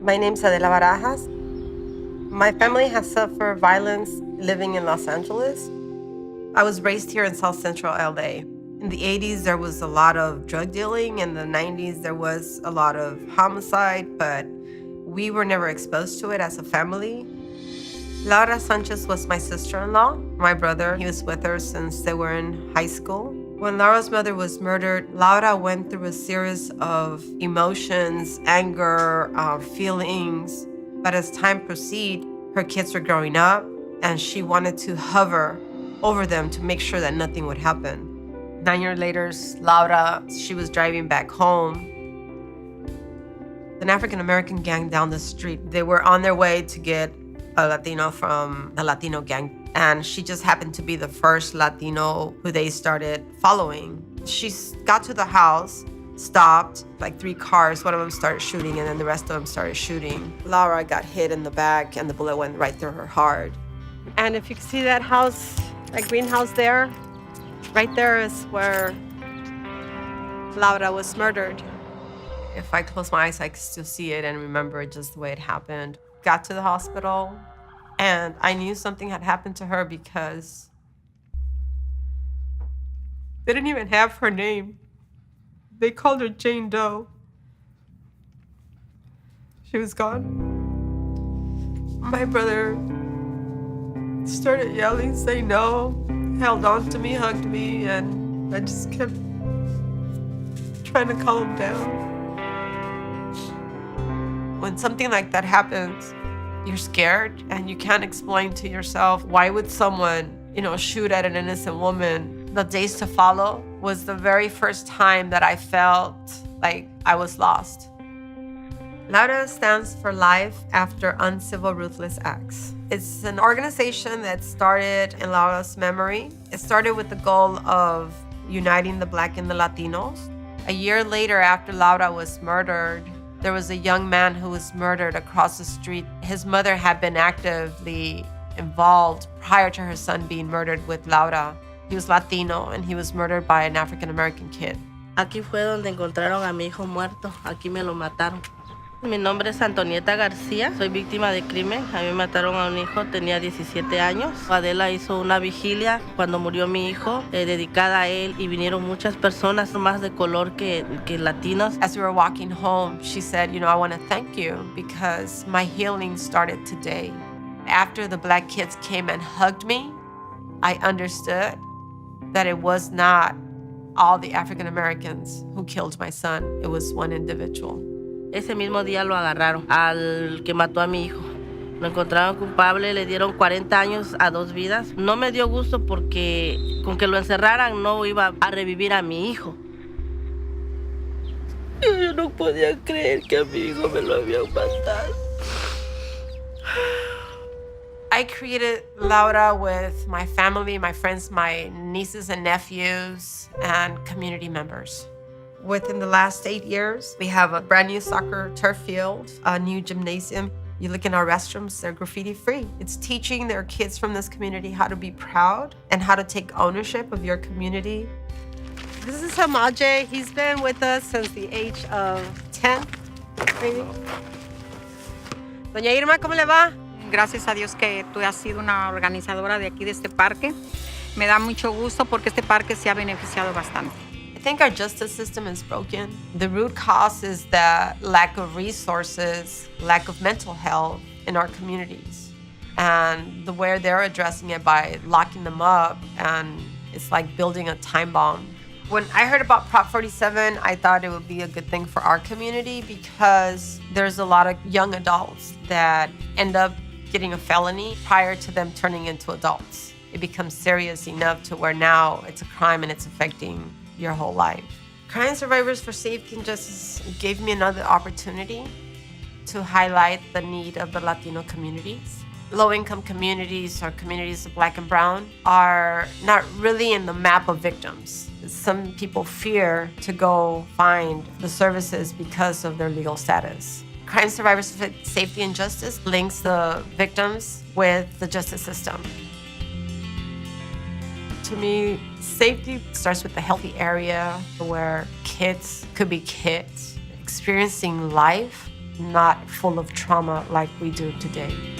My name's Adela Barajas. My family has suffered violence living in Los Angeles. I was raised here in South Central LA. In the 80s, there was a lot of drug dealing. In the 90s, there was a lot of homicide, but we were never exposed to it as a family. Laura Sanchez was my sister-in-law. My brother, he was with her since they were in high school. When Laura's mother was murdered, Laura went through a series of emotions, anger, feelings. But as time proceeded, her kids were growing up, and she wanted to hover over them to make sure that nothing would happen. 9 years later, Laura, she was driving back home. An African-American gang down the street, they were on their way to get a Latino from the Latino gang. And she just happened to be the first Latino who they started following. She got to the house, stopped, like 3 cars. One of them started shooting, and then the rest of them started shooting. Laura got hit in the back, and the bullet went right through her heart. And if you can see that house, that greenhouse there, right there is where Laura was murdered. If I close my eyes, I can still see it and remember it just the way it happened. Got to the hospital, and I knew something had happened to her because they didn't even have her name. They called her Jane Doe. She was gone. My brother started yelling, saying no, held on to me, hugged me, and I just kept trying to calm him down. When something like that happens, you're scared and you can't explain to yourself, why would someone, shoot at an innocent woman? The days to follow was the very first time that I felt like I was lost. l.a.u.r.a stands for Life After Uncivil Ruthless Acts. It's an organization that started in Laura's memory. It started with the goal of uniting the Black and the Latinos. A year later, after Laura was murdered, there was a young man who was murdered across the street. His mother had been actively involved prior to her son being murdered with Laura. He was Latino, and he was murdered by an African-American kid. Aquí fue donde encontraron a mi hijo muerto. Aquí me lo mataron. Mi nombre es Antonieta García. Soy víctima de crimen. A mí me mataron a un hijo, tenía 17 años. Adela hizo una vigilia cuando murió mi hijo, dedicada a él, y vinieron muchas personas más de color que latinos. As we were walking home, she said, I want to thank you because my healing started today. After the Black kids came and hugged me, I understood that it was not all the African Americans who killed my son. It was one individual. Ese mismo día lo agarraron, al que mató a mi hijo. Lo encontraron culpable, le dieron 40 años a 2 vidas. No me dio gusto porque con que lo encerraran no iba a revivir a mi hijo. Yo no podía creer que a mi hijo me lo habían matado. I created l.a.u.r.a with my family, my friends, my nieces and nephews, and community members. Within the last 8 years, we have a brand new soccer turf field, a new gymnasium. You look in our restrooms, they're graffiti free. It's teaching their kids from this community how to be proud and how to take ownership of your community. This is Hamaje. He's been with us since the age of 10, maybe. Doña Irma, ¿cómo le va? Gracias a Dios que tú has sido una organizadora de aquí de este parque. Me da mucho gusto porque este parque se ha beneficiado bastante. I think our justice system is broken. The root cause is the lack of resources, lack of mental health in our communities. And the way they're addressing it by locking them up, and it's like building a time bomb. When I heard about Prop 47, I thought it would be a good thing for our community because there's a lot of young adults that end up getting a felony prior to them turning into adults. It becomes serious enough to where now it's a crime and it's affecting your whole life. Crime Survivors for Safety and Justice gave me another opportunity to highlight the need of the Latino communities. Low-income communities or communities of Black and Brown are not really in the map of victims. Some people fear to go find the services because of their legal status. Crime Survivors for Safety and Justice links the victims with the justice system. To me, safety starts with a healthy area where kids could be kids experiencing life not full of trauma like we do today.